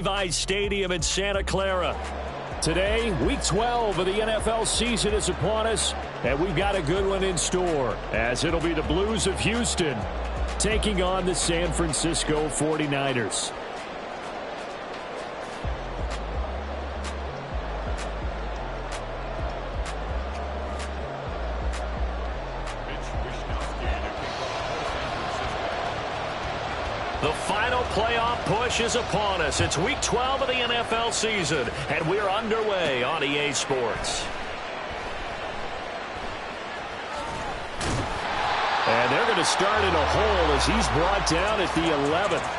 Levi's Stadium in Santa Clara. Today, week 12 of the NFL season is upon us, and we've got a good one in store, as it'll be the Blues of Houston taking on the San Francisco 49ers. The final playoff push is upon us. It's week 12 of the NFL season, and we're underway on EA Sports. And they're going to start in a hole as he's brought down at the 11th.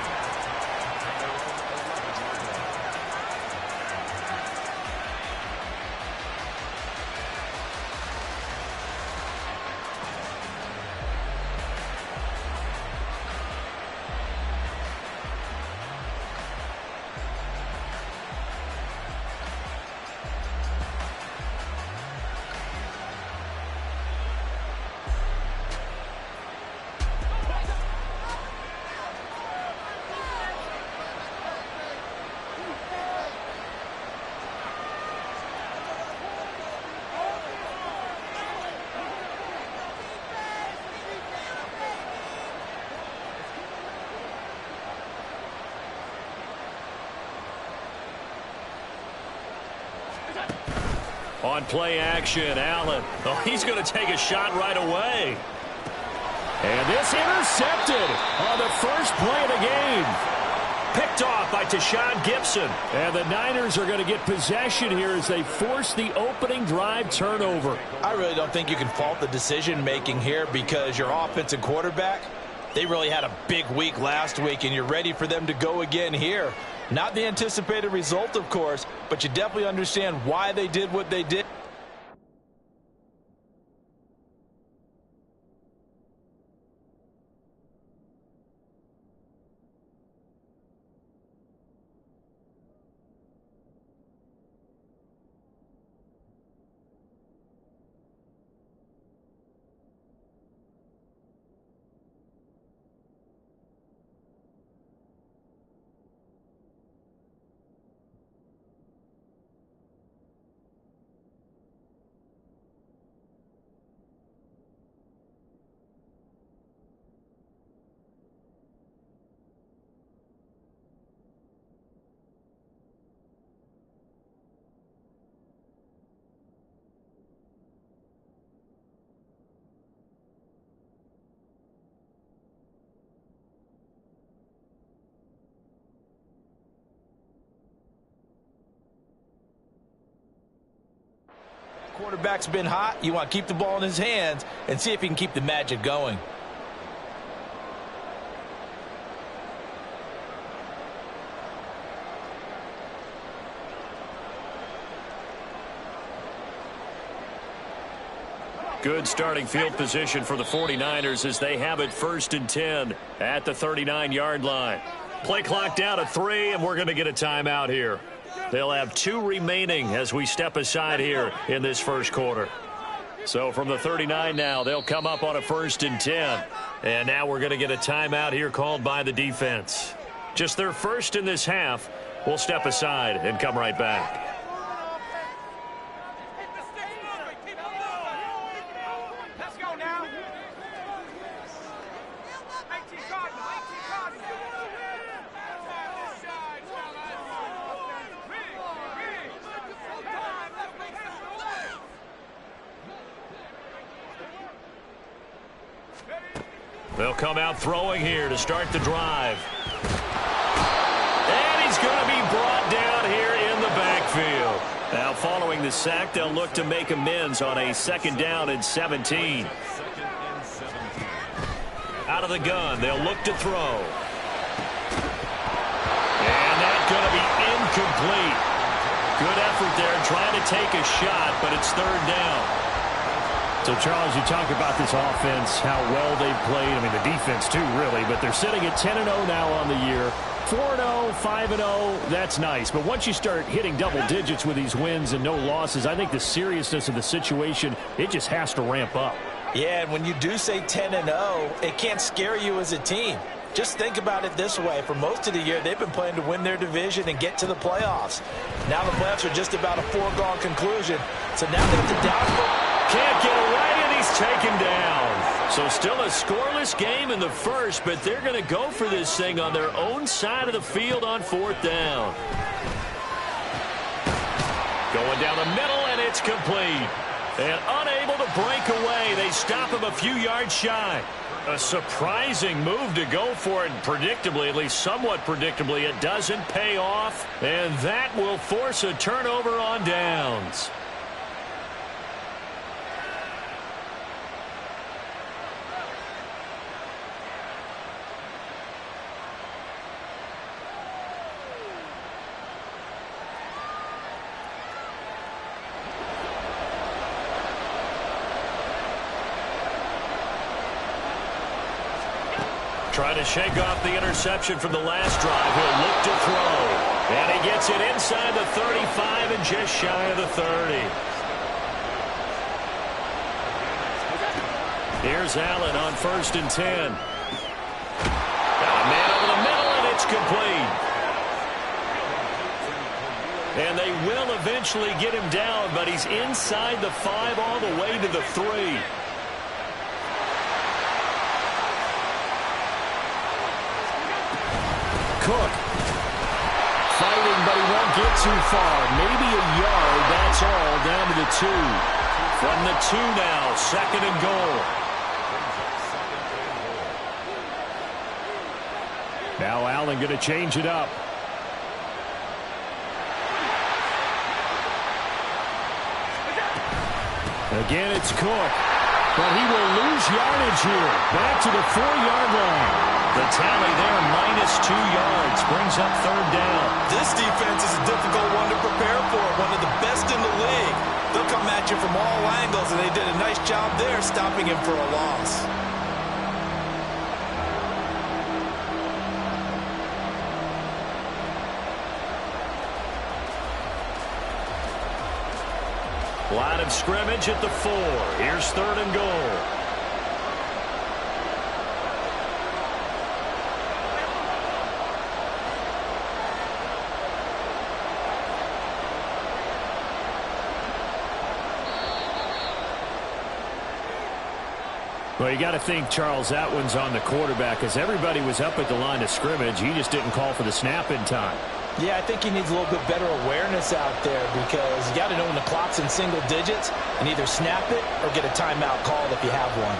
On play action, Allen. Oh, he's going to take a shot right away. And this intercepted on the first play of the game. Picked off by Tashawn Gibson. And the Niners are going to get possession here as they force the opening drive turnover. I really don't think you can fault the decision-making here because your offensive quarterback, they really had a big week last week, and you're ready for them to go again here. Not the anticipated result, of course, but you definitely understand why they did what they did. Quarterback's been hot. You want to keep the ball in his hands and see if he can keep the magic going. Good starting field position for the 49ers as they have it 1st and 10 at the 39-yard line. Play clock down to 3, and we're going to get a timeout here. They'll have 2 remaining as we step aside here in this first quarter. So from the 39 now, they'll come up on a 1st and 10. And now we're going to get a timeout here called by the defense. Just their first in this half. We'll step aside and come right back. They'll come out throwing here to start the drive. And he's going to be brought down here in the backfield. Now following the sack, they'll look to make amends on a 2nd down and 17. Out of the gun, they'll look to throw. And that's going to be incomplete. Good effort there trying to take a shot, but it's 3rd down. So, Charles, you talk about this offense, how well they've played. I mean, the defense, too, really. But they're sitting at 10-0 now on the year. 4-0, 5-0, that's nice. But once you start hitting double digits with these wins and no losses, I think the seriousness of the situation, it just has to ramp up. Yeah, and when you do say 10-0, it can't scare you as a team. Just think about it this way. For most of the year, they've been playing to win their division and get to the playoffs. Now the playoffs are just about a foregone conclusion. So now they have to down. Can't get away, and he's taken down. So still a scoreless game in the first, but they're going to go for this thing on their own side of the field on 4th down. Going down the middle, and it's complete. And unable to break away. They stop him a few yards shy. A surprising move to go for it, and predictably, at least somewhat predictably, it doesn't pay off. And that will force a turnover on downs. Trying to shake off the interception from the last drive. He'll look to throw. And he gets it inside the 35 and just shy of the 30. Here's Allen on 1st and 10. Got a man over the middle, and it's complete. And they will eventually get him down, but he's inside the 5 all the way to the 3. Cook fighting, but he won't get too far. Maybe a yard, that's all, down to the 2. From the 2 now, 2nd and goal. Now Allen going to change it up. Again, it's Cook. But he will lose yardage here. Back to the 4-yard line. The tally there, -2 yards, brings up 3rd down. This defense is a difficult one to prepare for, one of the best in the league. They'll come at you from all angles, and they did a nice job there stopping him for a loss. Line of scrimmage at the 4. Here's 3rd and goal. Well, you got to think, Charles, that one's on the quarterback, as everybody was up at the line of scrimmage. He just didn't call for the snap in time. Yeah, I think he needs a little bit better awareness out there, because you got to know when the clock's in single digits and either snap it or get a timeout called if you have one.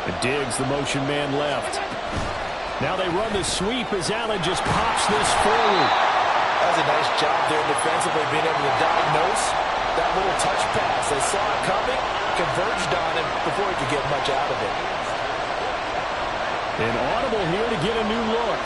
And Diggs, the motion man, left. Now they run the sweep as Allen just pops this forward. That was a nice job there defensively, being able to diagnose that little touch pass. They saw it coming, converged on him before he could get much out of it. An audible here to get a new look.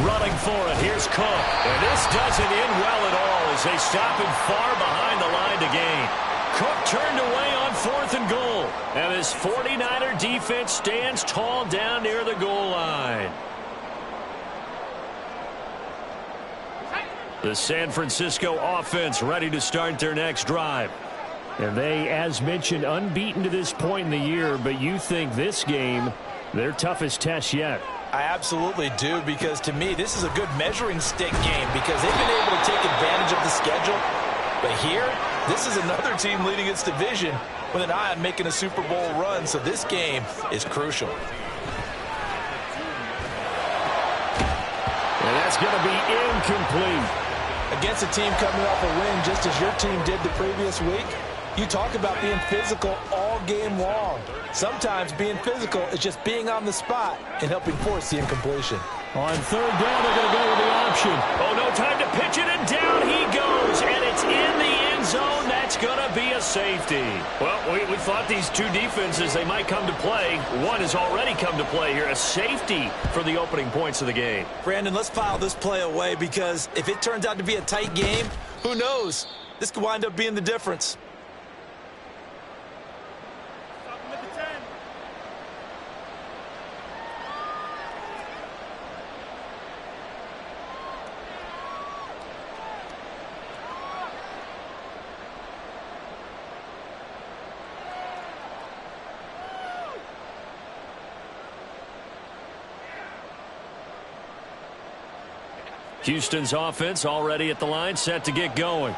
Running for it, here's Cook. And this doesn't end well at all as they stop him far behind the line to gain. Cook turned away on 4th and goal. And his 49er defense stands tall down near the goal line. The San Francisco offense ready to start their next drive. And they, as mentioned, unbeaten to this point in the year, but you think this game, their toughest test yet. I absolutely do, because to me, this is a good measuring stick game because they've been able to take advantage of the schedule. But here, this is another team leading its division with an eye on making a Super Bowl run, so this game is crucial. And that's going to be incomplete. Against a team coming off a win just as your team did the previous week, you talk about being physical all game long. Sometimes being physical is just being on the spot and helping force the incompletion. On 3rd down, they're going to go with the option. Oh, no time to pitch it, and down he goes, and it's in the end zone. That's going to be a safety. Well, we thought these two defenses, they might come to play. One has already come to play here, a safety for the opening points of the game. Brandon, let's file this play away because if it turns out to be a tight game, who knows? This could wind up being the difference. Houston's offense already at the line, set to get going.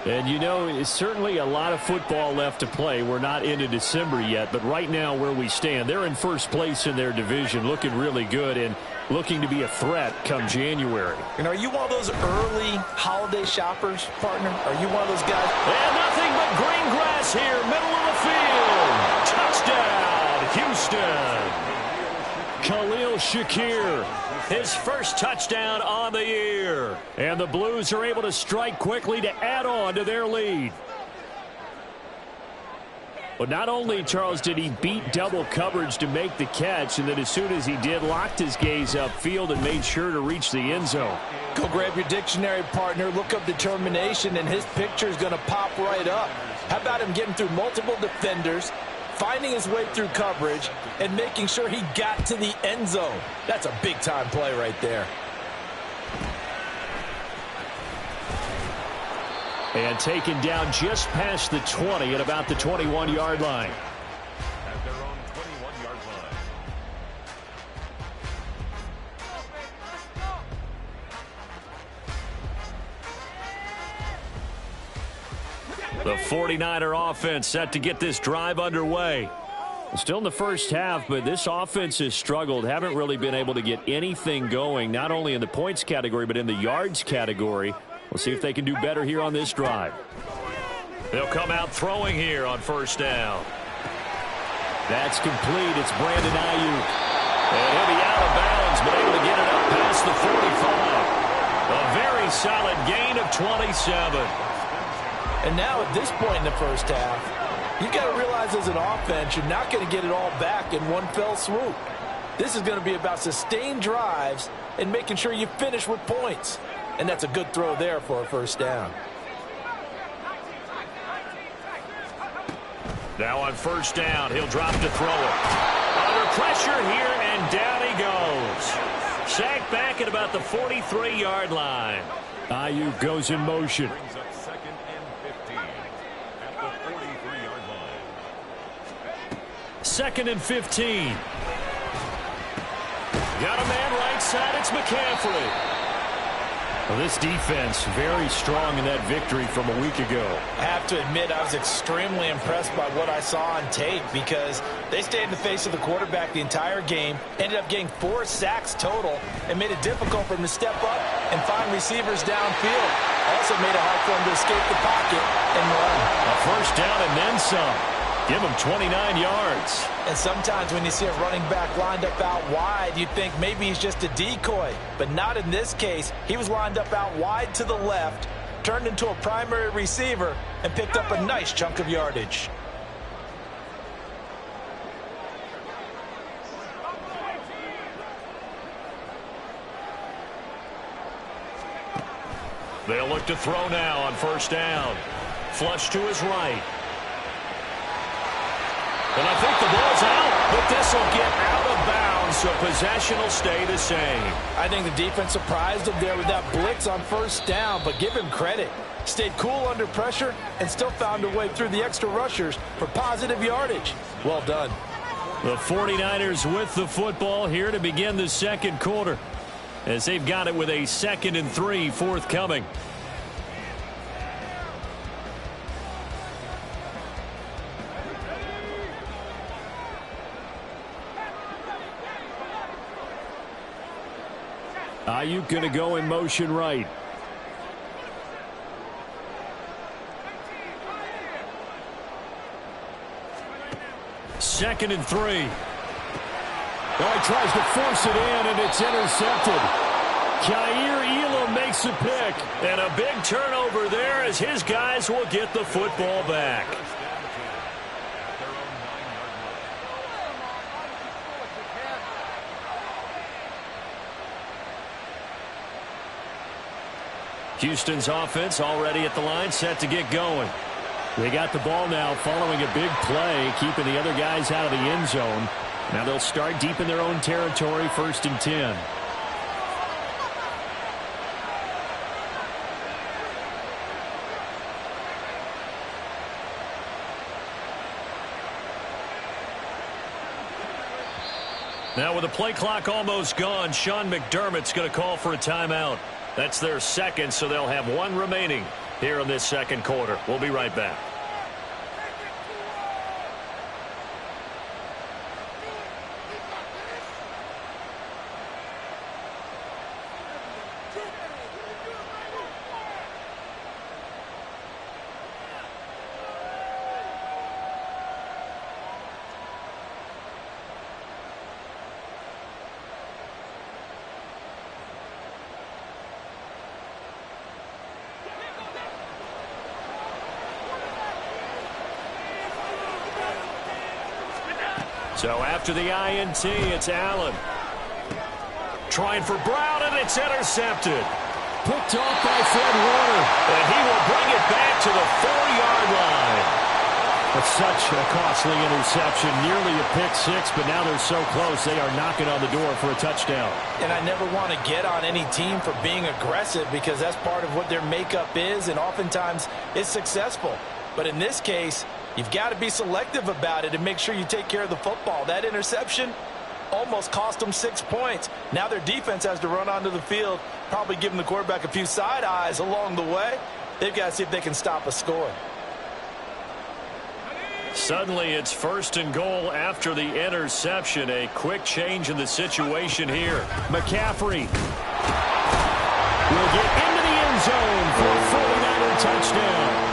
And, you know, it's certainly a lot of football left to play. We're not into December yet, but right now where we stand, they're in first place in their division, looking really good and looking to be a threat come January. And are you one of those early holiday shoppers, partner? Are you one of those guys? And nothing but green grass here, middle of the field. Touchdown, Houston. Khalil Shakir, his first touchdown on the year. And the Blues are able to strike quickly to add on to their lead. But not only, Charles, did he beat double coverage to make the catch, and then as soon as he did, locked his gaze upfield and made sure to reach the end zone. Go grab your dictionary, partner. Look up determination, and his picture is going to pop right up. How about him getting through multiple defenders, finding his way through coverage, and making sure he got to the end zone? That's a big-time play right there. And taken down just past the 20 at about the 21-yard line. At their own 21-yard line. The 49er offense set to get this drive underway. Still in the first half, but this offense has struggled. Haven't really been able to get anything going, not only in the points category, but in the yards category. We'll see if they can do better here on this drive. They'll come out throwing here on first down. That's complete. It's Brandon Ayuk. And he'll be out of bounds, but able to get it up past the 45. A very solid gain of 27. And now at this point in the first half, you've got to realize as an offense, you're not going to get it all back in one fell swoop. This is going to be about sustained drives and making sure you finish with points. And that's a good throw there for a first down. Now on first down, he'll drop to throw it. Under pressure here, and down he goes. Sacked back at about the 43-yard line. Ayuk goes in motion. Brings up 2nd and 15 at the 43-yard line. 2nd and 15. Got a man right side. It's McCaffrey. Well, this defense very strong in that victory from a week ago. I have to admit, I was extremely impressed by what I saw on tape because they stayed in the face of the quarterback the entire game, ended up getting 4 sacks total, and made it difficult for him to step up and find receivers downfield. Also made it hard for him to escape the pocket and run. A first down and then some. Give him 29 yards. And sometimes when you see a running back lined up out wide, you think maybe he's just a decoy. But not in this case. He was lined up out wide to the left, turned into a primary receiver, and picked up a nice chunk of yardage. They'll look to throw now on first down. Flush to his right. And I think the ball's out, but this will get out of bounds, so possession will stay the same. I think the defense surprised him there with that blitz on first down, but give him credit. Stayed cool under pressure and still found a way through the extra rushers for positive yardage. Well done. The 49ers with the football here to begin the second quarter, as they've got it with a 2nd and 3 forthcoming. Ayuk going to go in motion right. Second and 3. Oh, he tries to force it in, and it's intercepted. Kaiir Elam makes a pick. And a big turnover there as his guys will get the football back. Houston's offense already at the line, set to get going. They got the ball now following a big play, keeping the other guys out of the end zone. Now they'll start deep in their own territory, 1st and 10. Now with the play clock almost gone, Sean McDermott's going to call for a timeout. That's their second, so they'll have one remaining here in this second quarter. We'll be right back. So after the INT, it's Allen. Trying for Brown, and it's intercepted. Picked off by Fred Warner. And he will bring it back to the 4-yard line. It's such a costly interception. Nearly a pick six, but now they're so close, they are knocking on the door for a touchdown. And I never want to get on any team for being aggressive because that's part of what their makeup is, and oftentimes it's successful. But in this case, you've got to be selective about it and make sure you take care of the football. That interception almost cost them 6 points. Now their defense has to run onto the field, probably giving the quarterback a few side eyes along the way. They've got to see if they can stop a score. Suddenly it's 1st and goal after the interception. A quick change in the situation here. McCaffrey will get into the end zone for a 49er touchdown.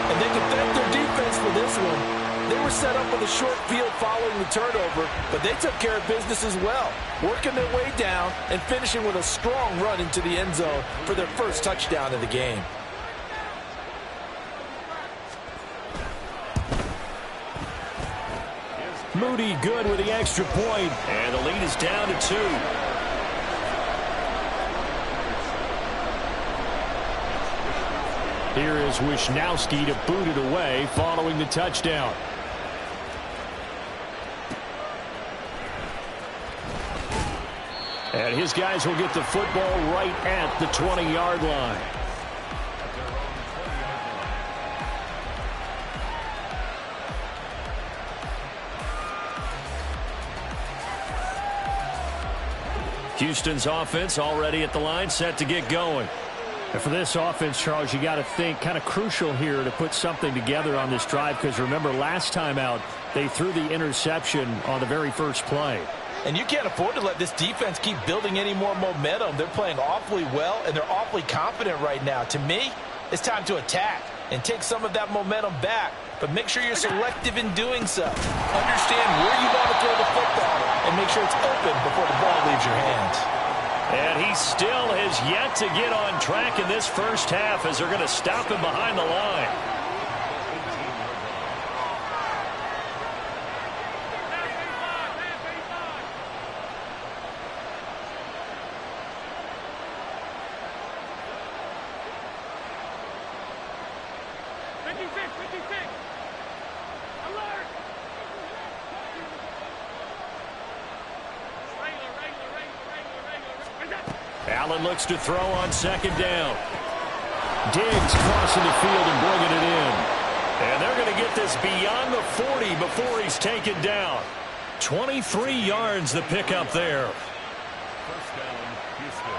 And they can thank their defense for this one. They were set up with a short field following the turnover, but they took care of business as well, working their way down and finishing with a strong run into the end zone for their first touchdown of the game. Moody good with the extra point. And the lead is down to 2. Here is Wisnowski to boot it away following the touchdown. And his guys will get the football right at the 20-yard line. Houston's offense already at the line, set to get going. And for this offense, Charles, you got to think kind of crucial here to put something together on this drive, because remember last time out they threw the interception on the very first play. And you can't afford to let this defense keep building any more momentum. They're playing awfully well, and they're awfully confident right now. To me, it's time to attack and take some of that momentum back, but make sure you're selective in doing so. Understand where you want to throw the football and make sure it's open before the ball leaves your hands. And he still has yet to get on track in this first half as they're going to stop him behind the line. Allen looks to throw on 2nd down. Diggs crossing the field and bringing it in. And they're going to get this beyond the 40 before he's taken down. 23 yards the pickup there. First down, Houston.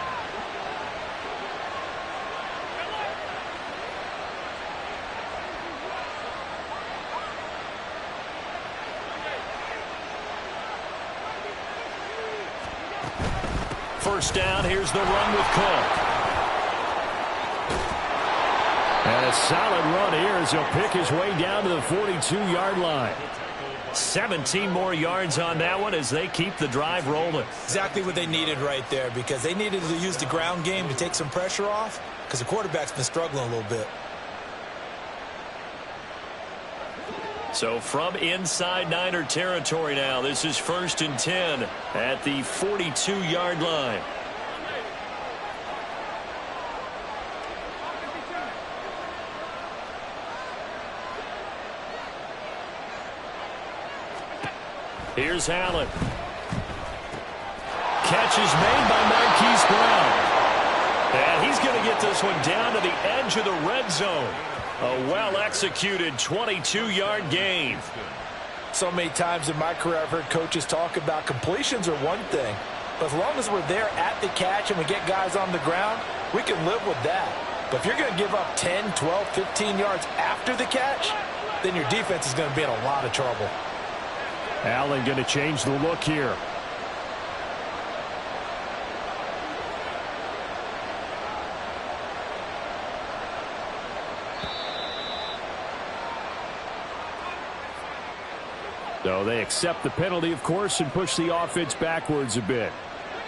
First down, here's the run with Cook. And a solid run here as he'll pick his way down to the 42-yard line. 17 more yards on that one as they keep the drive rolling. Exactly what they needed right there, because they needed to use the ground game to take some pressure off, because the quarterback's been struggling a little bit. So from inside Niner territory now, this is 1st and 10 at the 42-yard line. Here's Allen. Catch is made by Marquise Brown. And he's going to get this one down to the edge of the red zone. A well-executed 22-yard gain. So many times in my career I've heard coaches talk about completions are one thing, but as long as we're there at the catch and we get guys on the ground, we can live with that. But if you're going to give up 10, 12, 15 yards after the catch, then your defense is going to be in a lot of trouble. Allen going to change the look here. So they accept the penalty, of course, and push the offense backwards a bit.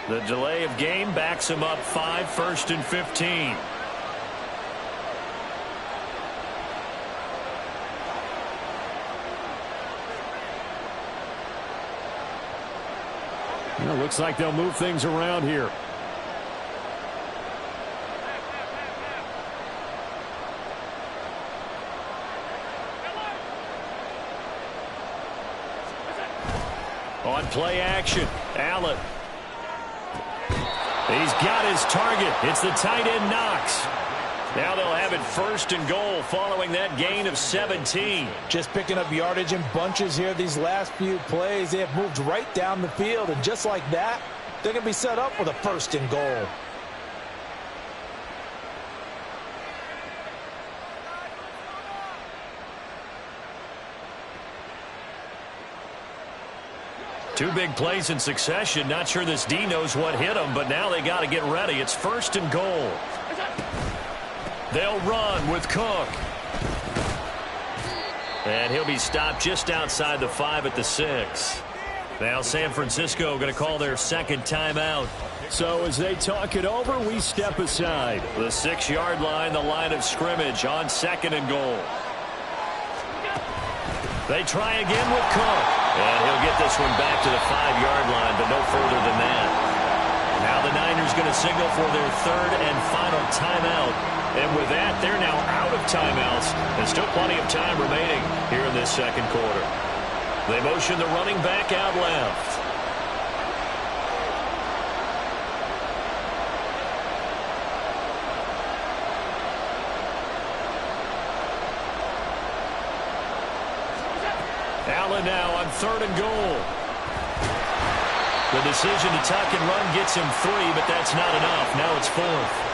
The delay of game backs him up 5, 1st and 15. Well, looks like they'll move things around here. On play action, Allen. He's got his target. It's the tight end Knox. Now they'll have it 1st and goal following that gain of 17. Just picking up yardage in bunches here these last few plays. They have moved right down the field, and just like that, they're going to be set up with a 1st and goal. Two big plays in succession. Not sure this D knows what hit him, but now they got to get ready. It's 1st and goal. They'll run with Cook. And he'll be stopped just outside the 5 at the 6. Now San Francisco going to call their 2nd timeout. So as they talk it over, we step aside. The 6-yard line, the line of scrimmage on 2nd and goal. They try again with Cook. And he'll get this one back to the 5-yard line, but no further than that. Now the Niners going to signal for their 3rd and final timeout. And with that, they're now out of timeouts. And still plenty of time remaining here in this 2nd quarter. They motion the running back out left. Allen now on 3rd and goal. The decision to tuck and run gets him 3, but that's not enough. Now it's 4th.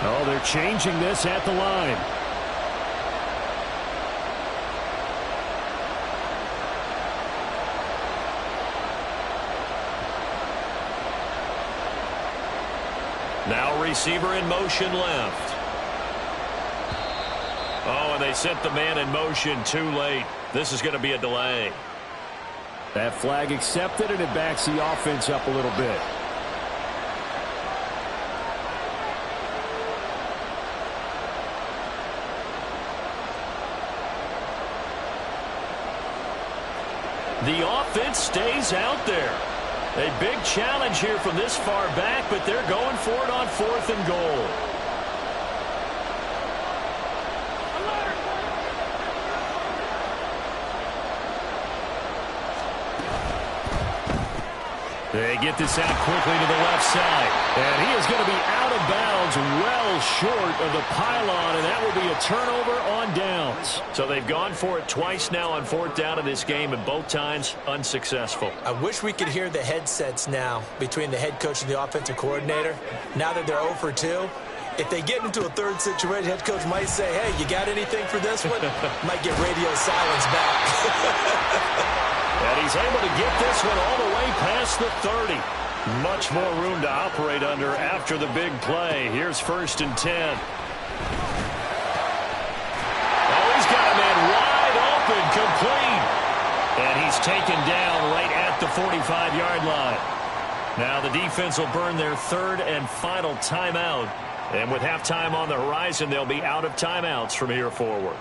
Oh, they're changing this at the line. Now receiver in motion left. Oh, and they sent the man in motion too late. This is going to be a delay. That flag accepted, and it backs the offense up a little bit. The offense stays out there. A big challenge here from this far back, but they're going for it on 4th and goal. They get this out quickly to the left side. And he is going to be out of bounds well short of the pylon, and that will be a turnover on downs. So they've gone for it twice now on 4th down in this game, and both times unsuccessful. I wish we could hear the headsets now between the head coach and the offensive coordinator. Now that they're 0 for 2, if they get into a 3rd situation, head coach might say, hey, you got anything for this one? Might get radio silence back. And he's able to get this one all the way past the 30. Much more room to operate under after the big play. Here's 1st and 10. Oh, he's got a man wide open, complete. And he's taken down right at the 45-yard line. Now the defense will burn their 3rd and final timeout. And with halftime on the horizon, they'll be out of timeouts from here forward.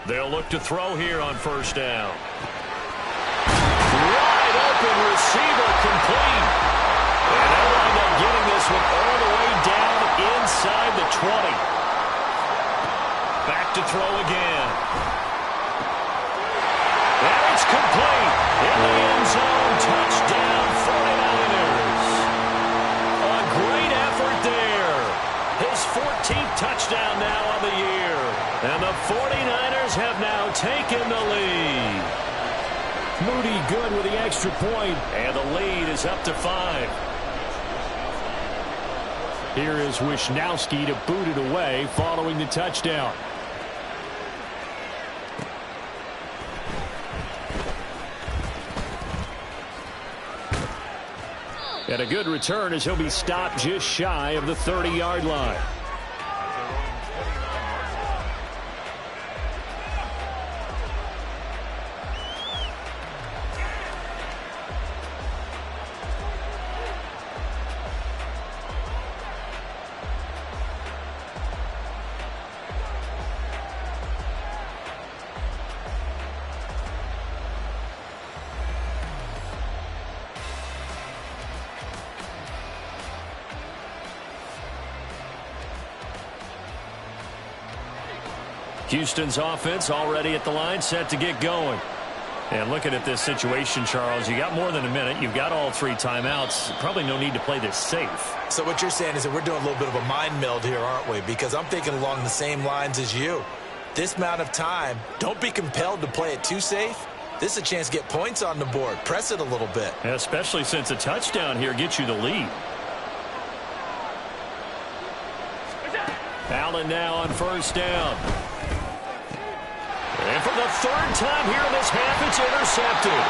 They'll look to throw here on 1st down. Wide open receiver, complete. And they'll wind up getting this one all the way down inside the 20. Back to throw again. Touchdown, 49ers. A great effort there. His 14th touchdown now on the year. And the 49ers have now taken the lead. Moody good with the extra point. And the lead is up to 5. Here is Wishnowski to boot it away following the touchdown. And a good return as he'll be stopped just shy of the 30-yard line. Houston's offense already at the line, set to get going. And looking at this situation, Charles, you got more than a minute. You've got all 3 timeouts. Probably no need to play this safe. So what you're saying is that we're doing a little bit of a mind meld here, aren't we? Because I'm thinking along the same lines as you. This amount of time, don't be compelled to play it too safe. This is a chance to get points on the board. Press it a little bit. Especially since a touchdown here gets you the lead. Allen now on first down. And for the 3rd time here in this half, it's intercepted.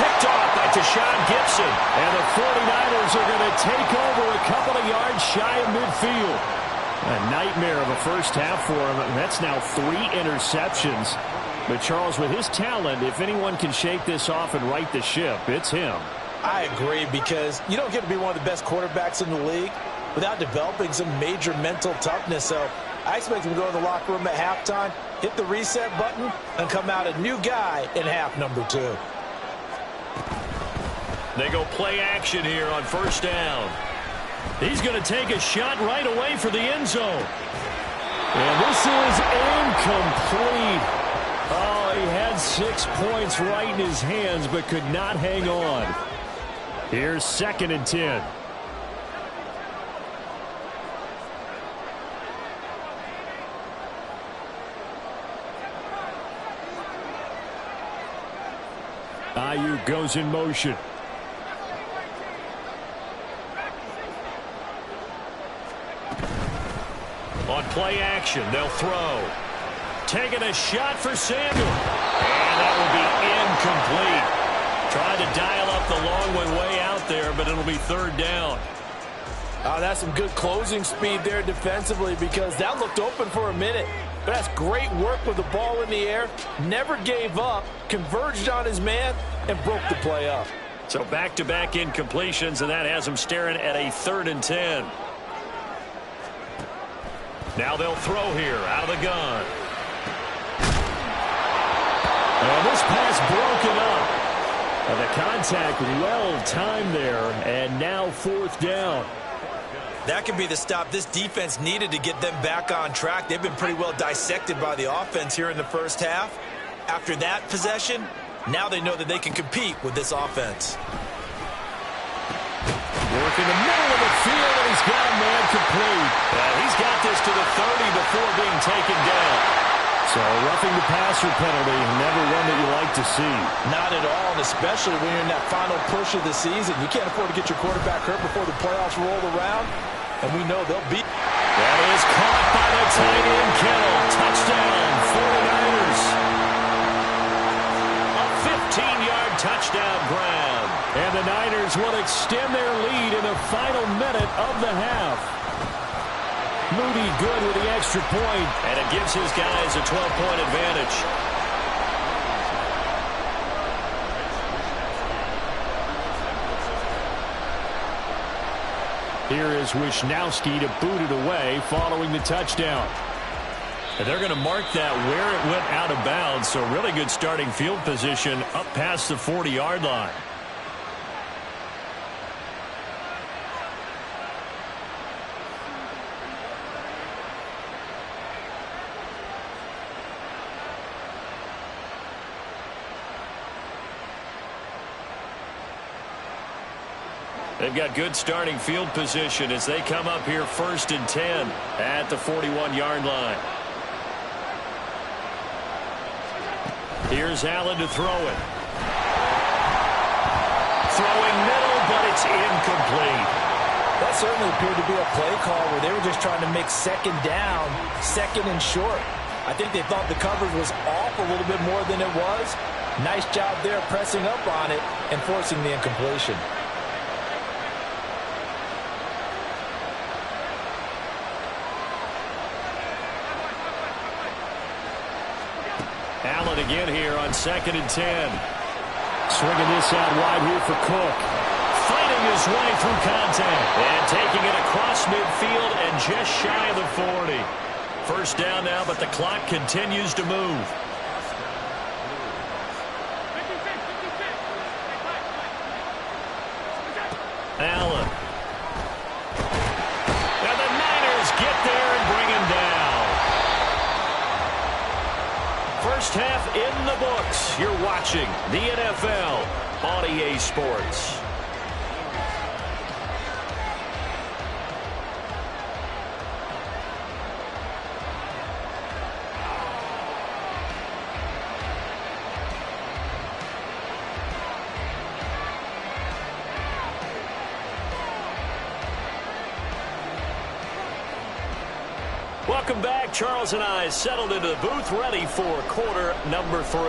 Picked off by Tashawn Gibson. And the 49ers are going to take over a couple of yards shy of midfield. A nightmare of a first half for him. That's now 3 interceptions. But Charles, with his talent, if anyone can shake this off and right the ship, it's him. I agree, because you don't get to be one of the best quarterbacks in the league without developing some major mental toughness. So I expect him to go to the locker room at halftime, hit the reset button, and come out a new guy in half number 2. They go play action here on first down. He's going to take a shot right away for the end zone. And this is incomplete. Oh, he had 6 points right in his hands, but could not hang on. Here's 2nd and 10. Ayuk goes in motion. On play action, they'll throw. Taking a shot for Samuel. And that will be incomplete. Trying to dial up the long one way out there, but it'll be 3rd down. Oh, that's some good closing speed there defensively, because that looked open for a minute. But that's great work with the ball in the air. Never gave up, converged on his man, and broke the play up. So back-to-back incompletions, and that has him staring at a 3rd and 10. Now they'll throw here out of the gun. And this pass broken up. And the contact well-timed there, and now 4th down. That could be the stop this defense needed to get them back on track. They've been pretty well dissected by the offense here in the first half. After that possession, now they know that they can compete with this offense. Work in the middle of the field, and he's got a man complete. He's got this to the 30 before being taken down. So roughing the passer penalty, never one that you like to see. Not at all, and especially when you're in that final push of the season. You can't afford to get your quarterback hurt before the playoffs roll around, and we know they'll beat. That is caught by the tight end, Kittle. Touchdown, 49ers. A 15-yard touchdown grab. And the Niners will extend their lead in the final minute of the half. Moody good with the extra point. And it gives his guys a 12-point advantage. Here is Wishnowski to boot it away following the touchdown. And they're going to mark that where it went out of bounds. So really good starting field position up past the 40-yard line. They've got good starting field position as they come up here 1st and 10 at the 41-yard line. Here's Allen to throw it. Throwing middle, but it's incomplete. That certainly appeared to be a play call where they were just trying to make second down, second and short. I think they thought the coverage was off a little bit more than it was. Nice job there pressing up on it and forcing the incompletion. Allen again here on 2nd and 10. Swinging this out wide here for Cook. Fighting his way through contact. And taking it across midfield and just shy of the 40. First down now, but the clock continues to move. Allen. And the Niners get there and bring him down. First half in the books. You're watching the NFL on EA Sports. Welcome back. Charles and I settled into the booth ready for quarter number 3.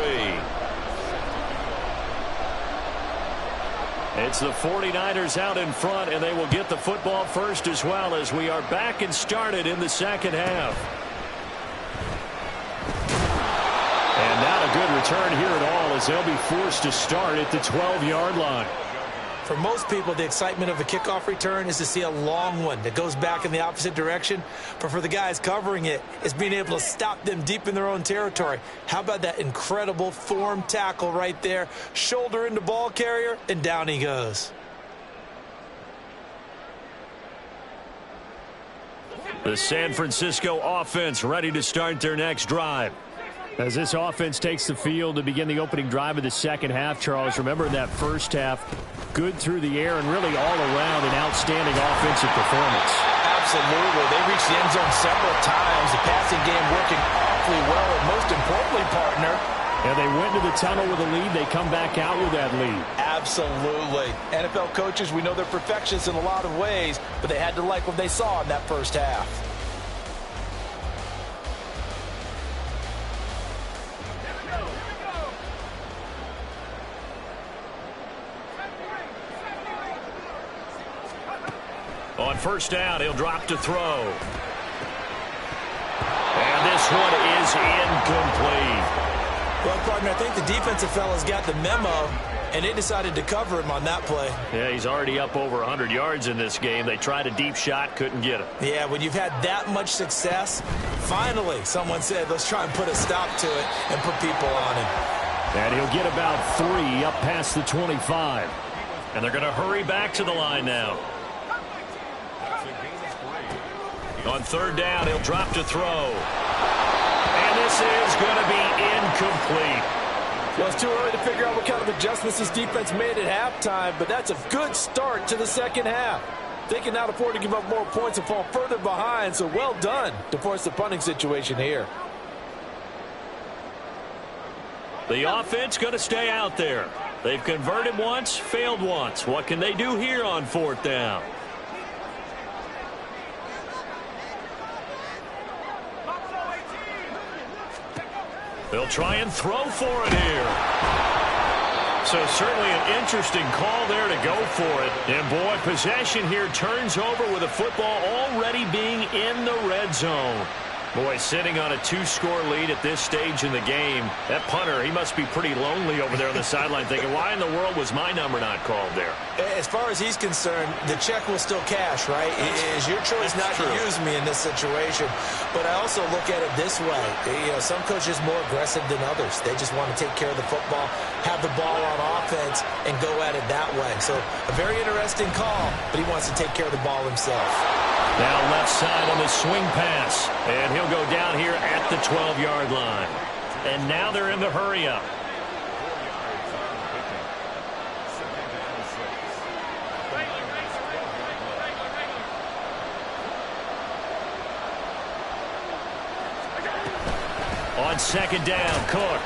It's the 49ers out in front, and they will get the football first as well as we are back and started in the second half. And not a good return here at all as they'll be forced to start at the 12-yard line. For most people, the excitement of a kickoff return is to see a long one that goes back in the opposite direction. But for the guys covering it, it's being able to stop them deep in their own territory. How about that incredible form tackle right there? Shoulder into ball carrier, and down he goes. The San Francisco offense ready to start their next drive. As this offense takes the field to begin the opening drive of the second half, Charles, remember in that first half, good through the air and really all around an outstanding offensive performance. Absolutely. They reached the end zone several times. The passing game working awfully well, and most importantly, partner, and they went to the tunnel with a lead. They come back out with that lead. Absolutely. NFL coaches, we know they're perfectionists in a lot of ways, but they had to like what they saw in that first half. On first down, he'll drop to throw. And this one is incomplete. Well, partner, I think the defensive fellas got the memo, and they decided to cover him on that play. Yeah, he's already up over 100 yards in this game. They tried a deep shot, couldn't get it. Yeah, when you've had that much success, finally someone said, let's try and put a stop to it and put people on him. And he'll get about 3 up past the 25. And they're going to hurry back to the line now. On third down, he'll drop to throw. And this is going to be incomplete. Well, it's too early to figure out what kind of adjustments this defense made at halftime, but that's a good start to the second half. They can now afford to give up more points and fall further behind, so well done to force the punting situation here. The offense going to stay out there. They've converted once, failed once. What can they do here on fourth down? They'll try and throw for it here. So certainly an interesting call there to go for it. And boy, possession here turns over with a football already being in the red zone. Boy, sitting on a 2-score lead at this stage in the game. That punter, he must be pretty lonely over there on the sideline thinking, why in the world was my number not called there? As far as he's concerned, the check will still cash, right? It is your choice not to use me in this situation. But I also look at it this way. You know, some coaches are more aggressive than others. They just want to take care of the football, have the ball on offense, and go at it that way. So a very interesting call, but he wants to take care of the ball himself. Now left side on the swing pass. And he'll go down here at the 12-yard line. And now they're in the hurry-up. On second down, Cook.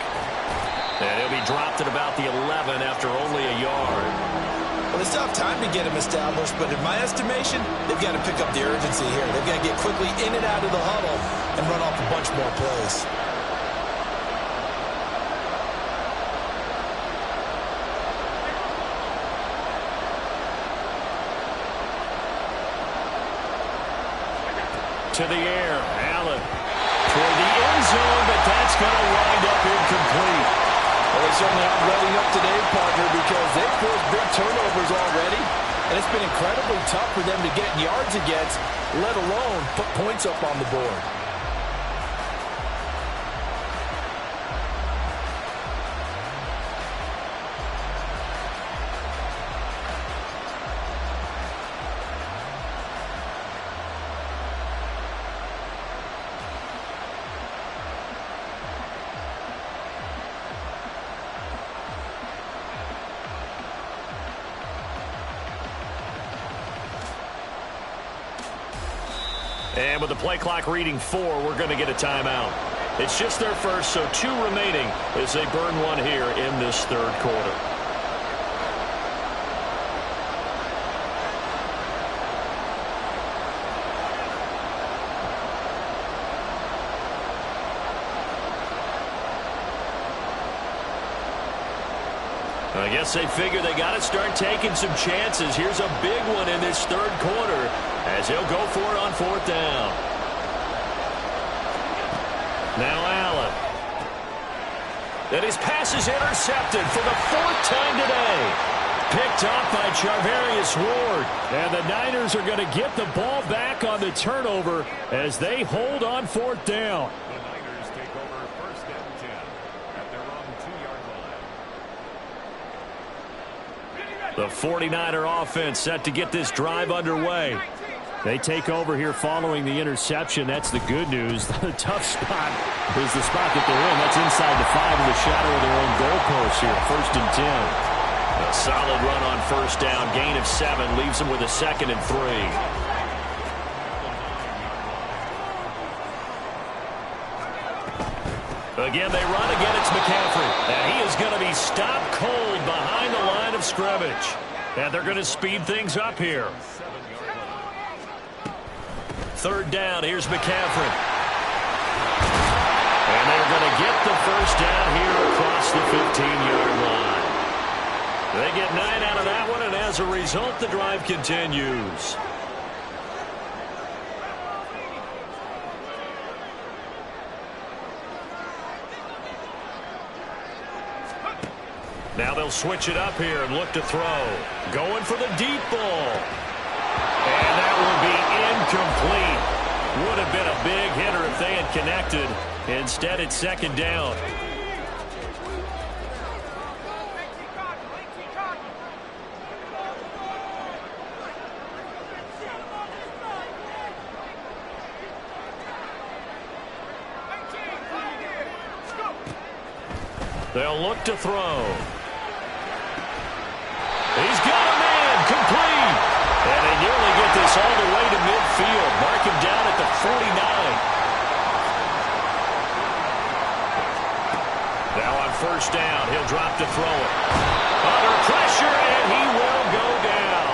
And he'll be dropped at about the 11 after only a yard. Well, they still have time to get him established, but in my estimation, they've got to pick up the urgency here. They've got to get quickly in and out of the huddle and run off a bunch more plays. To the air, Allen toward the end zone, but that's going to wind up incomplete. Well, they certainly aren't letting up today, partner, because they've forced big turnovers already, and it's been incredibly tough for them to get yards against, let alone put points up on the board. And with the play clock reading 4, we're going to get a timeout. It's just their first, so 2 remaining as they burn one here in this third quarter. I guess they figure they got to start taking some chances. Here's a big one in this third quarter as he'll go for it on 4th down. Now Allen. And his pass is intercepted for the 4th time today. Picked off by Charvarius Ward. And the Niners are going to get the ball back on the turnover as they hold on 4th down. The Niners take over 1st and 10 at their own 2-yard line. The 49er offense set to get this drive underway. They take over here following the interception. That's the good news. The tough spot is the spot that they're in. That's inside the 5 in the shadow of their own goalpost here. 1st and 10. A solid run on 1st down. Gain of 7 leaves them with a 2nd and 3. Again, they run. Again, it's McCaffrey. And he is going to be stopped cold behind the line of scrimmage. And they're going to speed things up here. 3rd down. Here's McCaffrey. And they're going to get the 1st down here across the 15-yard line. They get 9 out of that one, and as a result, the drive continues. Now they'll switch it up here and look to throw. Going for the deep ball. And that will be incomplete. Would have been a big hitter if they had connected. Instead, it's 2nd down. They'll look to throw. He's got a man, complete. And they nearly get this all the way to midfield. Mark him down at the 49. Now on 1st down, he'll drop to throw it. Under pressure, and he will go down.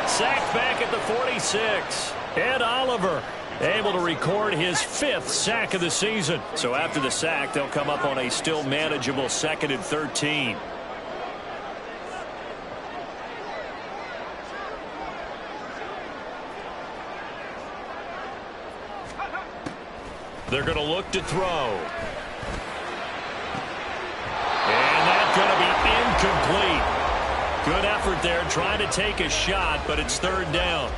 Sacked back at the 46. Ed Oliver able to record his 5th sack of the season. So after the sack, they'll come up on a still manageable 2nd and 13. They're going to look to throw. And that's going to be incomplete. Good effort there, trying to take a shot, but it's 3rd down.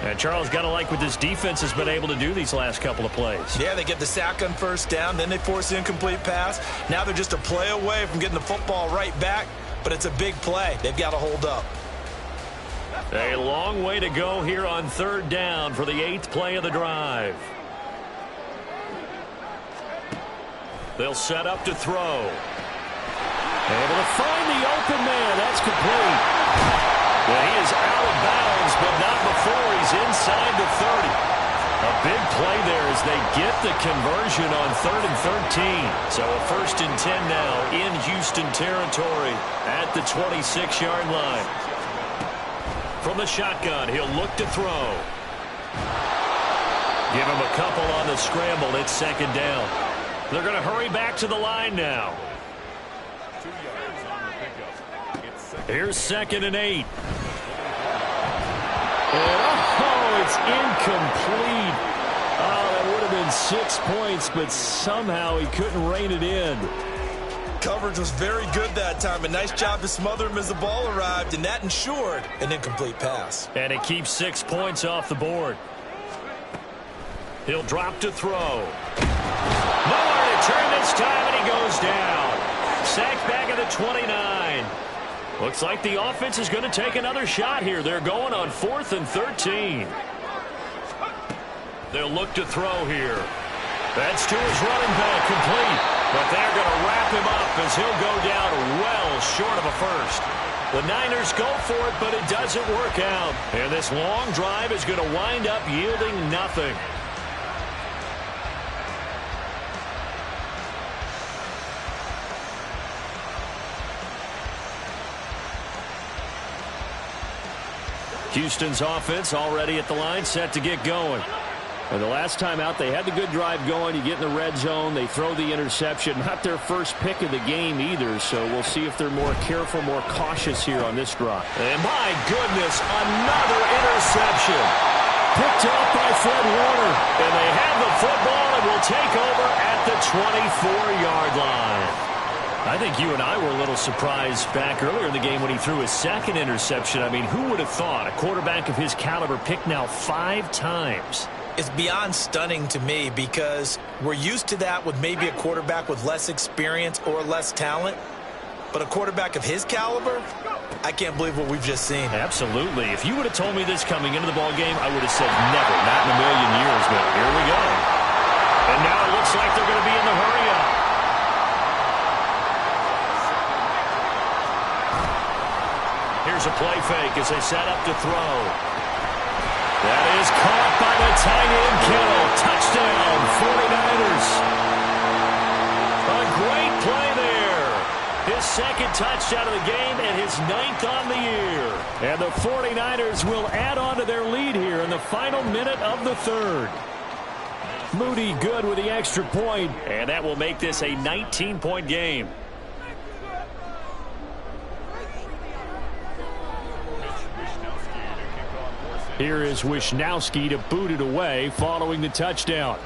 And Charles, got to like what this defense has been able to do these last couple of plays. Yeah, they get the sack on 1st down, then they force the incomplete pass. Now they're just a play away from getting the football right back, but it's a big play. They've got to hold up. A long way to go here on 3rd down for the 8th play of the drive. They'll set up to throw. Able to find the open man. That's complete. Well, he is out of bounds, but not before he's inside the 30. A big play there as they get the conversion on 3rd and 13. So a 1st and 10 now in Houston territory at the 26-yard line. From the shotgun, he'll look to throw. Give him a couple on the scramble. It's 2nd down. They're going to hurry back to the line now. 2 yards on the pickup. It's Here's 2nd and 8. And, it's incomplete. Oh, that would have been 6 points, but somehow he couldn't rein it in. Coverage was very good that time. A nice job to smother him as the ball arrived, and that ensured an incomplete pass. And it keeps 6 points off the board. He'll drop to throw. Nowhere to turn this time, and he goes down. Sacked back at the 29. Looks like the offense is going to take another shot here. They're going on 4th and 13. They'll look to throw here. That's to his running back, complete. But they're going to wrap him up as he'll go down well short of a first. The Niners go for it, but it doesn't work out. And this long drive is going to wind up yielding nothing. Houston's offense already at the line, set to get going. And the last time out, they had the good drive going. You get in the red zone, they throw the interception. Not their first pick of the game either, so we'll see if they're more careful, more cautious here on this drive. And my goodness, another interception. Picked off by Fred Warner. And they have the football and will take over at the 24-yard line. I think you and I were a little surprised back earlier in the game when he threw his 2nd interception. I mean, who would have thought a quarterback of his caliber picked now 5 times? It's beyond stunning to me because we're used to that with maybe a quarterback with less experience or less talent. But a quarterback of his caliber, I can't believe what we've just seen. Absolutely. If you would have told me this coming into the ball game, I would have said never, not in a million years. But here we go. And now it looks like they're going to be in the hurry-up. Here's a play fake as they set up to throw. That is caught by the tight end, Kittle. Touchdown, 49ers. A great play there. His 2nd touchdown of the game and his 9th on the year. And the 49ers will add on to their lead here in the final minute of the 3rd. Moody good with the extra point, and that will make this a 19-point game. Here is Wishnowski to boot it away following the touchdown.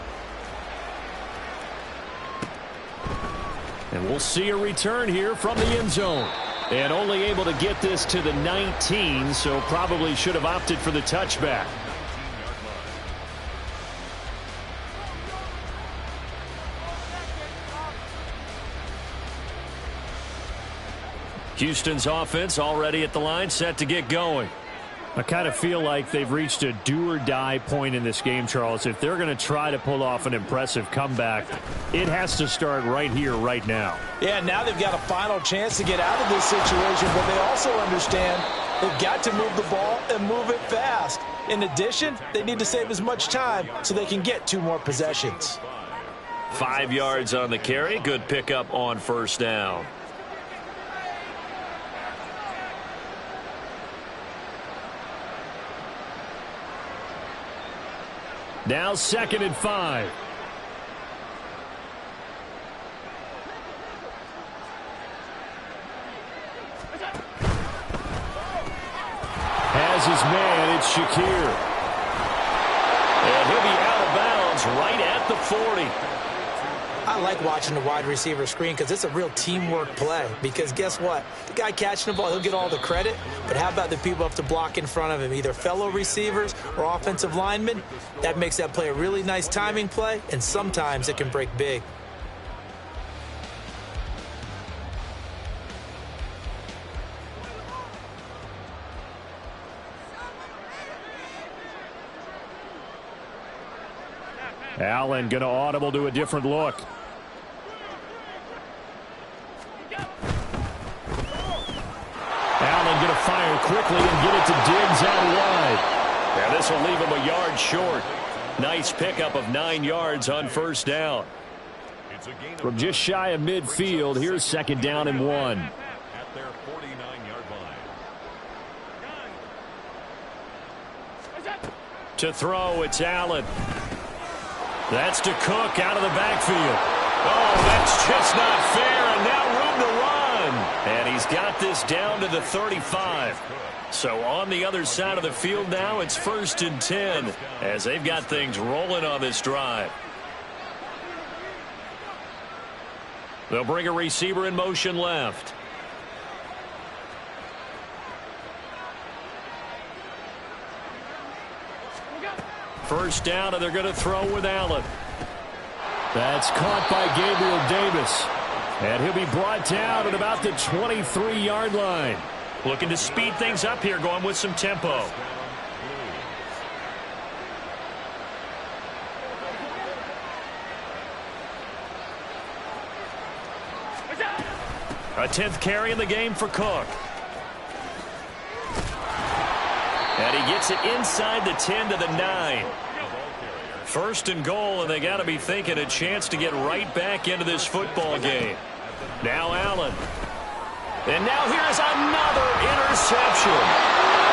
And we'll see a return here from the end zone. And only able to get this to the 19, so probably should have opted for the touchback. Houston's offense already at the line, set to get going. I kind of feel like they've reached a do-or-die point in this game, Charles. If they're going to try to pull off an impressive comeback, it has to start right here, right now. Yeah, now they've got a final chance to get out of this situation, but they also understand they've got to move the ball and move it fast. In addition, they need to save as much time so they can get 2 more possessions. 5 yards on the carry. Good pickup on 1st down. Now 2nd and 5. Has his man, it's Shakir. And he'll be out of bounds right at the 40. I like watching the wide receiver screen because it's a real teamwork play. Because guess what? The guy catching the ball, he'll get all the credit. But how about the people up to block in front of him, either fellow receivers or offensive linemen? That makes that play a really nice timing play, and sometimes it can break big. Allen going to audible to a different look. Allen going to fire quickly and get it to Diggs out wide. Yeah, this will leave him a yard short. Nice pickup of 9 yards on first down. From just shy of midfield, here's second down and 1. At their 49-yard line. To throw, it's Allen. That's to Cook out of the backfield. Oh, that's just not fair, and now room to run. And he's got this down to the 35. So on the other side of the field now, it's 1st and 10 as they've got things rolling on this drive. They'll bring a receiver in motion left. First down, and they're going to throw with Allen. That's caught by Gabriel Davis. And he'll be brought down at about the 23-yard line. Looking to speed things up here, going with some tempo. A 10th carry in the game for Cook. And he gets it inside the 10 to the 9. 1st and goal, and they got to be thinking a chance to get right back into this football game. Now Allen. And now here's another interception.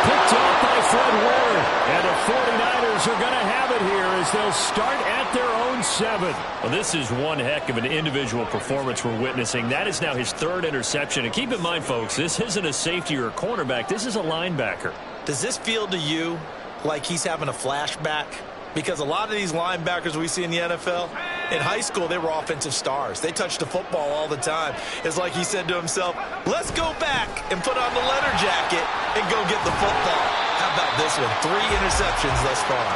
Picked off by Fred Warner. And the 49ers are going to have it here as they'll start at their own 7. Well, this is one heck of an individual performance we're witnessing. That is now his 3rd interception. And keep in mind, folks, this isn't a safety or a cornerback. This is a linebacker. Does this feel to you like he's having a flashback? Because a lot of these linebackers we see in the NFL, in high school, they were offensive stars. They touched the football all the time. It's like he said to himself, let's go back and put on the leather jacket and go get the football. How about this one? 3 interceptions thus far.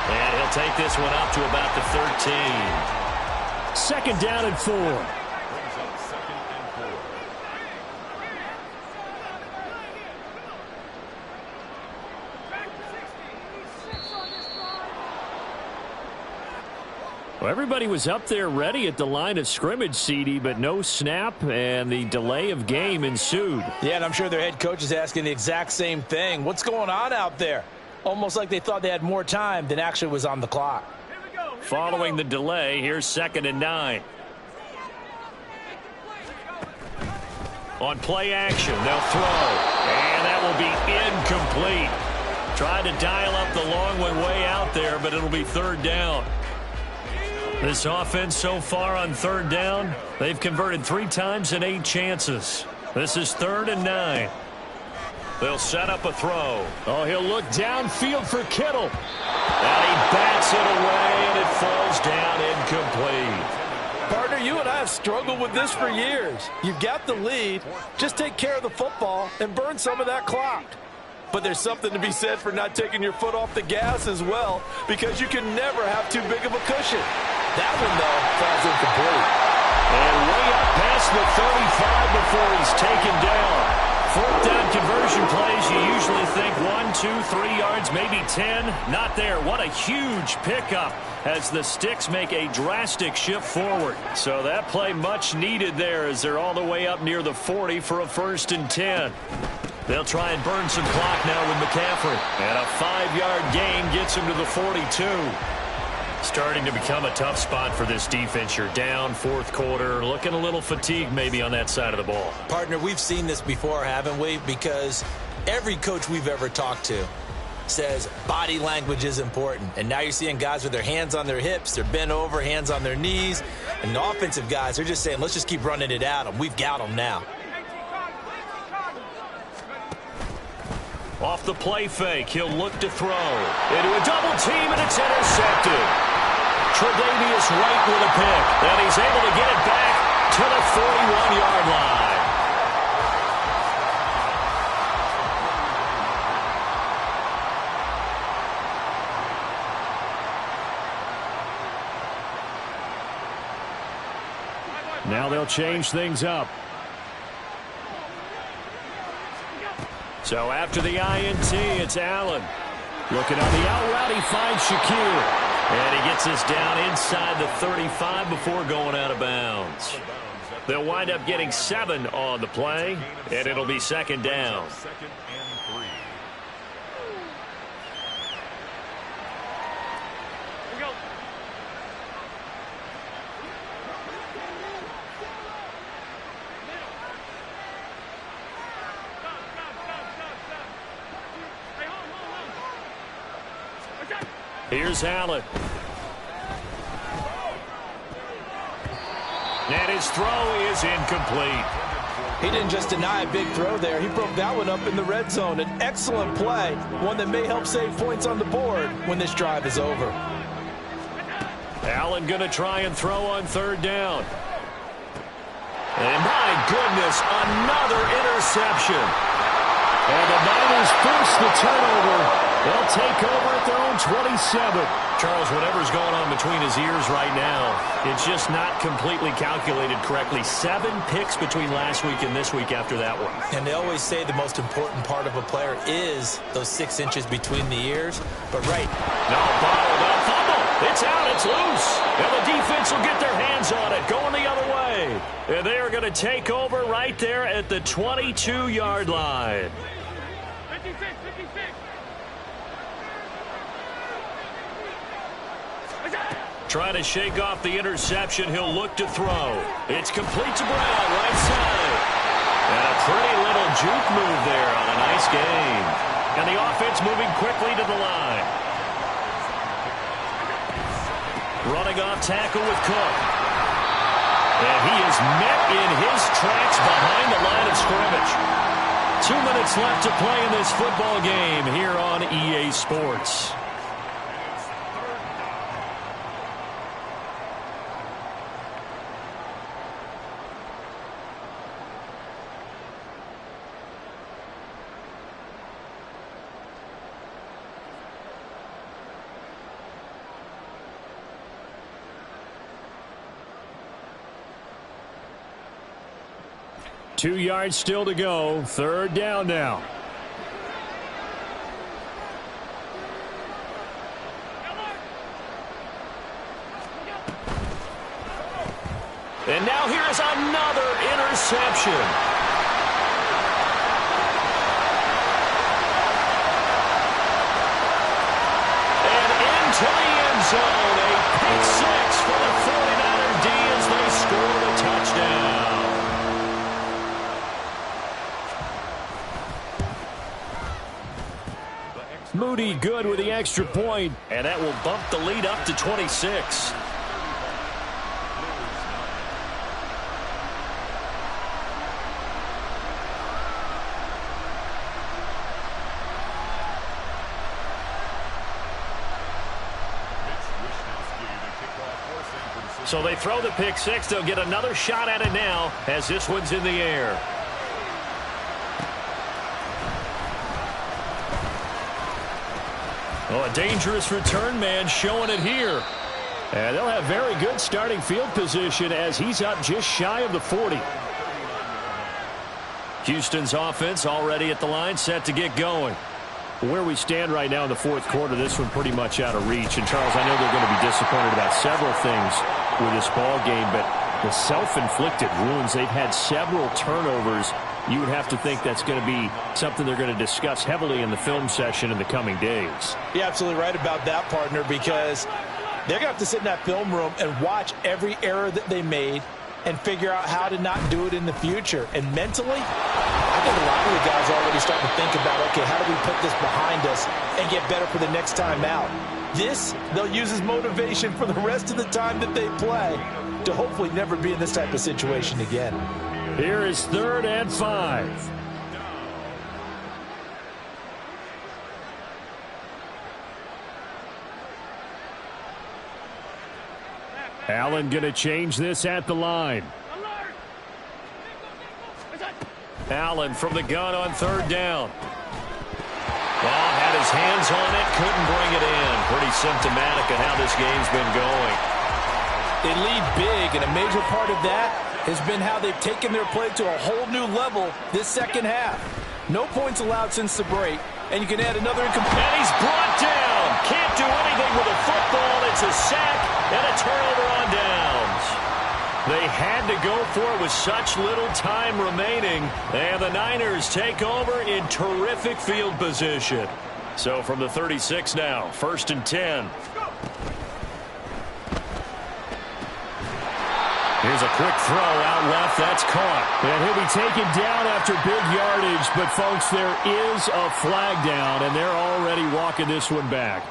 And he'll take this one up to about the 13. Second down and 4. Brings up 2nd and 4. Well, everybody was up there ready at the line of scrimmage, CD, but no snap, and the delay of game ensued. Yeah, and I'm sure their head coach is asking the exact same thing. What's going on out there? Almost like they thought they had more time than actually was on the clock. Following the delay, here's 2nd and 9. On play action, they'll throw. And that will be incomplete. Tried to dial up the long way out there, but it'll be 3rd down. This offense so far on 3rd down, they've converted 3 times in 8 chances. This is 3rd and 9. They'll set up a throw. Oh, he'll look downfield for Kittle. And he bats it away, and it falls down incomplete. Partner, you and I have struggled with this for years. You've got the lead. Just take care of the football and burn some of that clock. But there's something to be said for not taking your foot off the gas as well, because you can never have too big of a cushion. That one, though, falls incomplete. And way up past the 35 before he's taken down. 4th down conversion plays, you usually think 1, 2, 3 yards, maybe 10. Not there. What a huge pickup as the Sticks make a drastic shift forward. So that play much needed there as they're all the way up near the 40 for a 1st and 10. They'll try and burn some clock now with McCaffrey. And a 5-yard gain gets him to the 42. Starting to become a tough spot for this defense. You're down 4th quarter, looking a little fatigued maybe on that side of the ball. Partner, we've seen this before, haven't we? Because every coach we've ever talked to says body language is important. And now you're seeing guys with their hands on their hips, they're bent over, hands on their knees. And the offensive guys, they're just saying, let's just keep running it at them. We've got them now. Off the play fake, he'll look to throw. Into a double team, and it's intercepted. Tre'Davious White with a pick, and he's able to get it back to the 41-yard line. Now they'll change things up. So after the INT, it's Allen. Looking on the out route, he finds Shakir. And he gets this down inside the 35 before going out of bounds. They'll wind up getting 7 on the play, and it'll be 2nd down. 2nd and 3. Here's Allen. And his throw is incomplete. He didn't just deny a big throw there. He broke that one up in the red zone. An excellent play, one that may help save points on the board when this drive is over. Allen going to try and throw on third down. And my goodness, another interception. And the Niners force the turnover. They'll take over at their own 27. Charles, whatever's going on between his ears right now, it's just not completely calculated correctly. 7 picks between last week and this week after that one. And they always say the most important part of a player is those 6 inches between the ears. But right. No, bottled up. Fumble. It's out. It's loose. And the defense will get their hands on it. Going the other way. And they are going to take over right there at the 22-yard line. 56, 56. Trying to shake off the interception. He'll look to throw. It's complete to Brown, right side. And a pretty little juke move there on a nice game. And the offense moving quickly to the line. Running off tackle with Cook. And he is met in his tracks behind the line of scrimmage. 2 minutes left to play in this football game here on EA Sports. Two yards still to go. Third down now. And now here's another interception. And into the end zone. A pick 6 for the 49er D as they score the touchdown. Moody good with the extra point. And that will bump the lead up to 26. So they throw the pick 6. They'll get another shot at it now as this one's in the air. Oh, a dangerous return man showing it here. And they'll have very good starting field position as he's up just shy of the 40. Houston's offense already at the line, set to get going. Where we stand right now in the fourth quarter, this one pretty much out of reach. And, Charles, I know they're going to be disappointed about several things with this ball game, but the self-inflicted wounds, they've had several turnovers. You would have to think that's going to be something they're going to discuss heavily in the film session in the coming days. You're absolutely right about that, partner, because they're going to have to sit in that film room and watch every error that they made and figure out how to not do it in the future. And mentally, I think a lot of the guys are already starting to think about, okay, how do we put this behind us and get better for the next time out? This, they'll use as motivation for the rest of the time that they play to hopefully never be in this type of situation again. Here is 3rd and 5. Allen going to change this at the line. Allen from the gun on 3rd down. Well, had his hands on it, couldn't bring it in. Pretty symptomatic of how this game's been going. They lead big, and a major part of that has been how they've taken their play to a whole new level this second half. No points allowed since the break, and you can add another incomplete. And he's brought down. Can't do anything with a football. It's a sack and a turnover on downs. They had to go for it with such little time remaining, and the Niners take over in terrific field position. So from the 36 now, 1st and 10. Here's a quick throw out left. That's caught. And he'll be taken down after big yardage. But, folks, there is a flag down, and they're already walking this one back.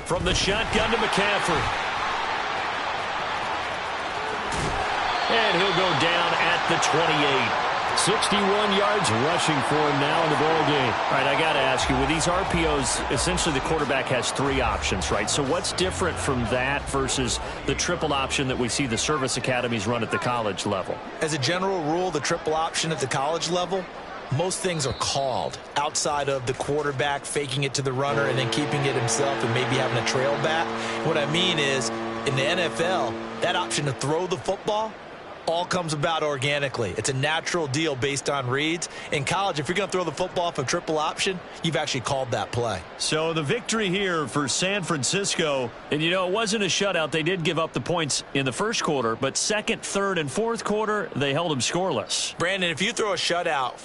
From the shotgun to McCaffrey. And he'll go down at the 28. 61 yards rushing for him now in the ball game. All right, I got to ask you, with these RPOs, essentially the quarterback has 3 options, right? So what's different from that versus the triple option that we see the service academies run at the college level? As a general rule, the triple option at the college level, most things are called outside of the quarterback faking it to the runner and then keeping it himself and maybe having a trail back. What I mean is, in the NFL, that option to throw the football all comes about organically. It's a natural deal based on reads. In college, if you're going to throw the football off a triple option, you've actually called that play. So the victory here for San Francisco. And, you know, it wasn't a shutout. They did give up the points in the first quarter, but second, third, and fourth quarter, they held them scoreless. Brandon, if you throw a shutout